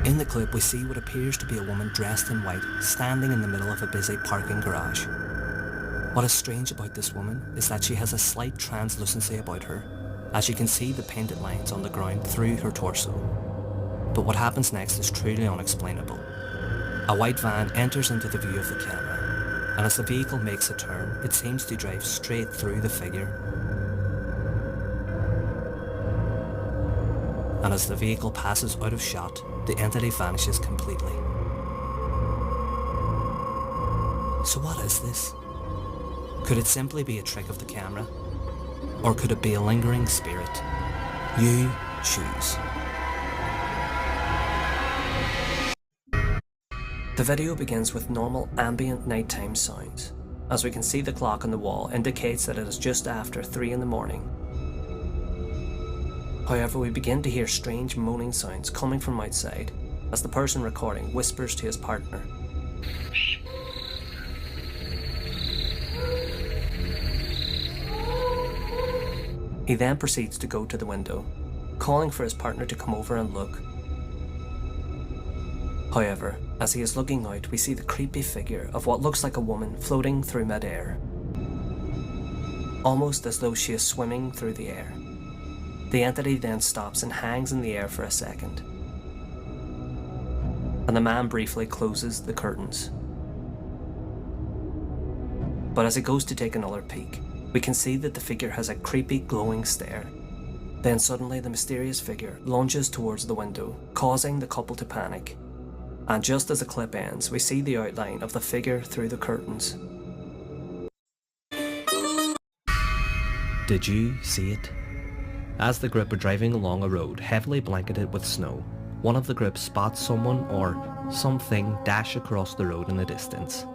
In the clip we see what appears to be a woman dressed in white standing in the middle of a busy parking garage. What is strange about this woman is that she has a slight translucency about her, as you can see the painted lines on the ground through her torso. But what happens next is truly unexplainable. A white van enters into the view of the camera, and as the vehicle makes a turn, it seems to drive straight through the figure. And as the vehicle passes out of shot, the entity vanishes completely. So what is this? Could it simply be a trick of the camera? Or could it be a lingering spirit? You choose. The video begins with normal ambient nighttime sounds. As we can see, the clock on the wall indicates that it is just after 3 in the morning. However, we begin to hear strange moaning sounds coming from outside as the person recording whispers to his partner. He then proceeds to go to the window, calling for his partner to come over and look. However, as he is looking out, we see the creepy figure of what looks like a woman floating through mid-air, almost as though she is swimming through the air. The entity then stops and hangs in the air for a second, and the man briefly closes the curtains. But as he goes to take another peek, we can see that the figure has a creepy glowing stare. Then suddenly the mysterious figure lunges towards the window, causing the couple to panic. And just as the clip ends, we see the outline of the figure through the curtains. Did you see it? As the group are driving along a road heavily blanketed with snow, one of the group spots someone or something dash across the road in the distance.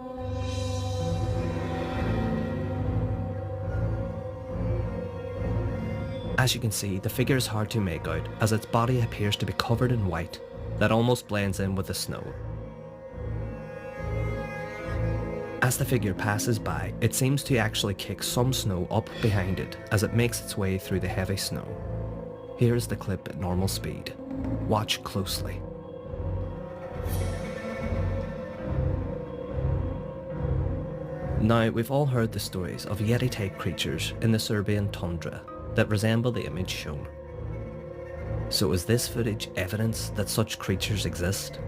As you can see, the figure is hard to make out as its body appears to be covered in white that almost blends in with the snow. As the figure passes by, it seems to actually kick some snow up behind it as it makes its way through the heavy snow. Here is the clip at normal speed. Watch closely. Now, we've all heard the stories of Yeti-type creatures in the Serbian tundra that resemble the image shown. So is this footage evidence that such creatures exist?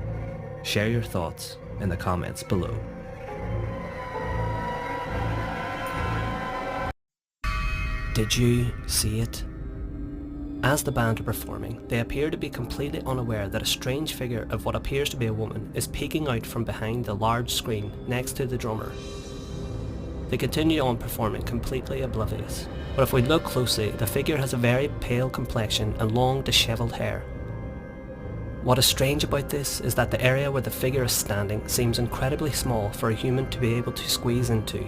Share your thoughts in the comments below. Did you see it? As the band are performing, they appear to be completely unaware that a strange figure of what appears to be a woman is peeking out from behind the large screen next to the drummer. They continue on performing completely oblivious, but if we look closely, the figure has a very pale complexion and long dishevelled hair. What is strange about this is that the area where the figure is standing seems incredibly small for a human to be able to squeeze into.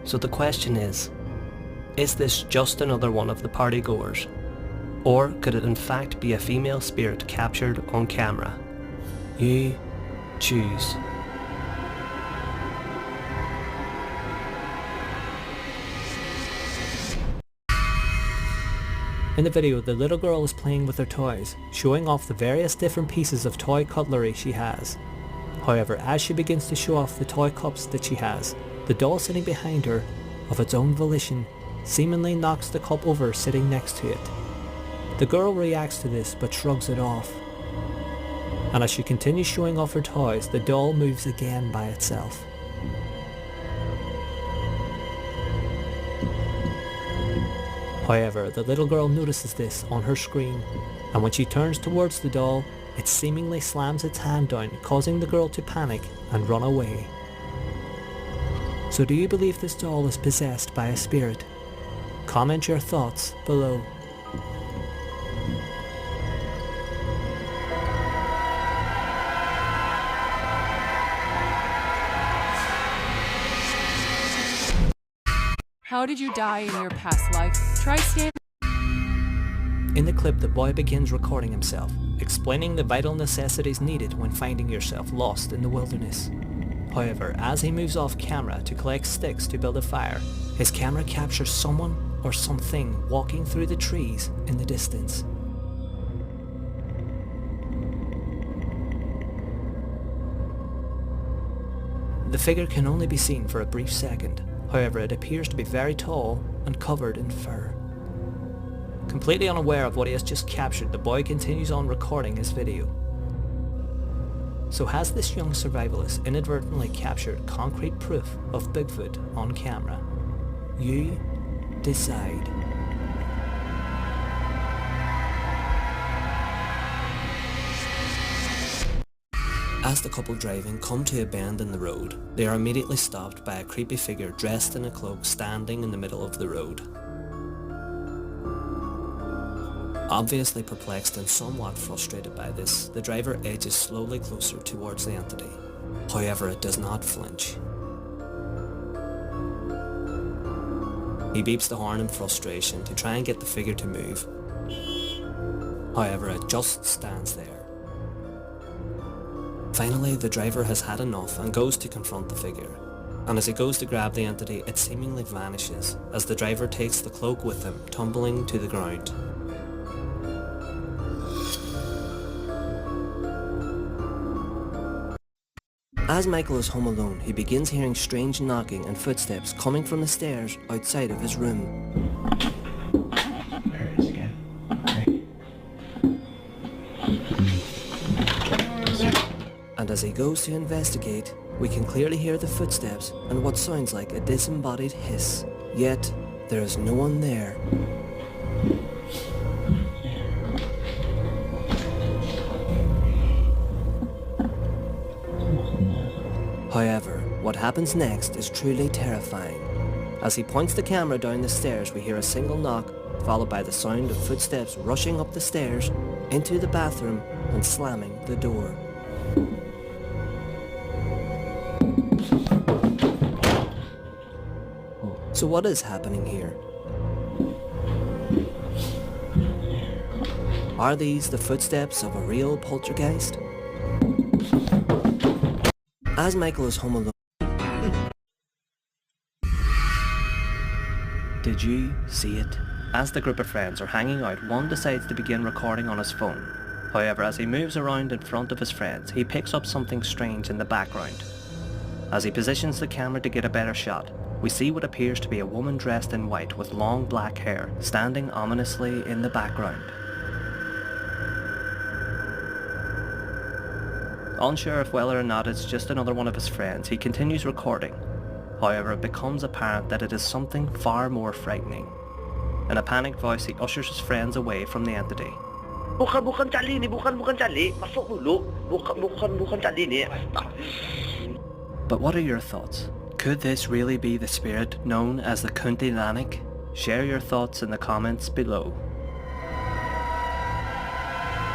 So the question is this just another one of the party goers? Or could it in fact be a female spirit captured on camera? You choose. In the video, the little girl is playing with her toys, showing off the various different pieces of toy cutlery she has. However, as she begins to show off the toy cups that she has, the doll sitting behind her, of its own volition, seemingly knocks the cup over sitting next to it. The girl reacts to this but shrugs it off. And as she continues showing off her toys, the doll moves again by itself. However, the little girl notices this on her screen, and when she turns towards the doll, it seemingly slams its hand down, causing the girl to panic and run away. So do you believe this doll is possessed by a spirit? Comment your thoughts below. How did you die in your past life? Try standing. In the clip, the boy begins recording himself, explaining the vital necessities needed when finding yourself lost in the wilderness. However, as he moves off camera to collect sticks to build a fire, his camera captures someone or something walking through the trees in the distance. The figure can only be seen for a brief second, however it appears to be very tall and covered in fur. Completely unaware of what he has just captured, the boy continues on recording his video. So has this young survivalist inadvertently captured concrete proof of Bigfoot on camera? You decide. As the couple driving come to a bend in the road, they are immediately stopped by a creepy figure dressed in a cloak standing in the middle of the road. Obviously perplexed and somewhat frustrated by this, the driver edges slowly closer towards the entity. However, it does not flinch. He beeps the horn in frustration to try and get the figure to move. However, it just stands there. Finally, the driver has had enough and goes to confront the figure. And as he goes to grab the entity, it seemingly vanishes as the driver takes the cloak with him, tumbling to the ground. As Michael is home alone, he begins hearing strange knocking and footsteps coming from the stairs outside of his room. There it is again. Okay. And as he goes to investigate, we can clearly hear the footsteps and what sounds like a disembodied hiss. Yet, there is no one there. However, what happens next is truly terrifying. As he points the camera down the stairs, we hear a single knock, followed by the sound of footsteps rushing up the stairs, into the bathroom, and slamming the door. So what is happening here? Are these the footsteps of a real poltergeist? As Michael is home alone... Did you see it? As the group of friends are hanging out, one decides to begin recording on his phone. However, as he moves around in front of his friends, he picks up something strange in the background. As he positions the camera to get a better shot, we see what appears to be a woman dressed in white with long black hair, standing ominously in the background. Unsure of whether or not it's just another one of his friends, he continues recording. However, it becomes apparent that it is something far more frightening. In a panicked voice, he ushers his friends away from the entity. Bukan Charlie ni, bukan Charlie. Masuk dulu. Bukan Charlie ni. But what are your thoughts? Could this really be the spirit known as the Kuntilanik? Share your thoughts in the comments below.